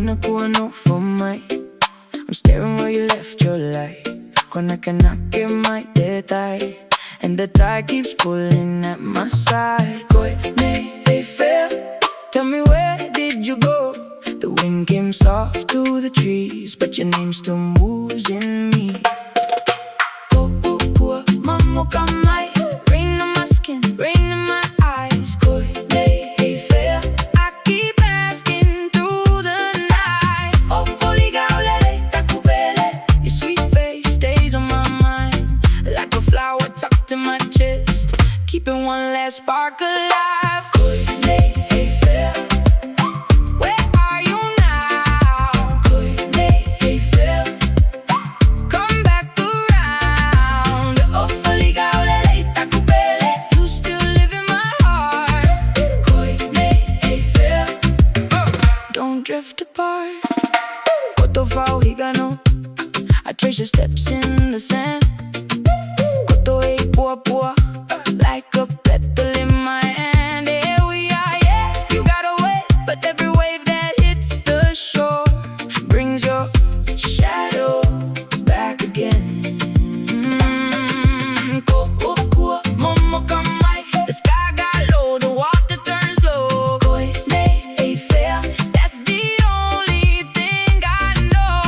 hinakuha no for my. I'm staring where you left your light. When I cannot get my detay, and the tide keeps pulling at my side. They fail. Tell me, where did you go? The wind came soft through the trees, but your name still moves in me. Mamokamay, rain on my skin, rain in my eyes. They fail. I keep asking through the night. Oh, foligaulele, takupele. Your sweet face stays on my mind, like a flower tucked in my chest, keeping one last spark alive. They fail. Where are you now? They fail. Come back around. Oh, foligaulele, takupele. You still live in my heart. They fail. Don't drift apart. Kotofao higano, I trace your steps in the sand. Koto e pua pua, like a petal in my hand. Here we are, yeah, you got away, but every wave that hits the shore brings your shadow back again. Momokamai, the sky got low, the water turns low. They fail, that's the only thing I know.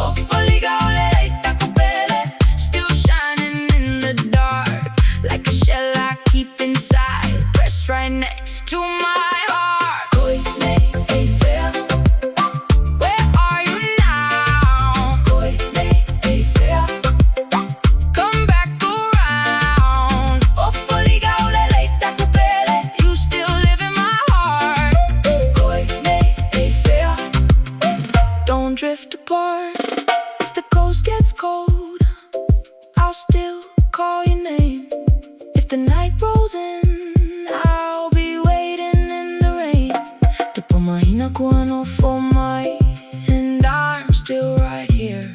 Oh, foligaulele, takupele, still shining in the dark, like a shell I keep inside, pressed right next to my heart. They fail. Where are you now? They fail. Come back around. Oh, foligaulele, takupele. You still live in my heart. They fail. Don't drift apart. If the coast gets cold, I'll still call your name. If the night rolls in, I'll be waiting in the rain. Te pumahina kuha no for my, and I'm still right here.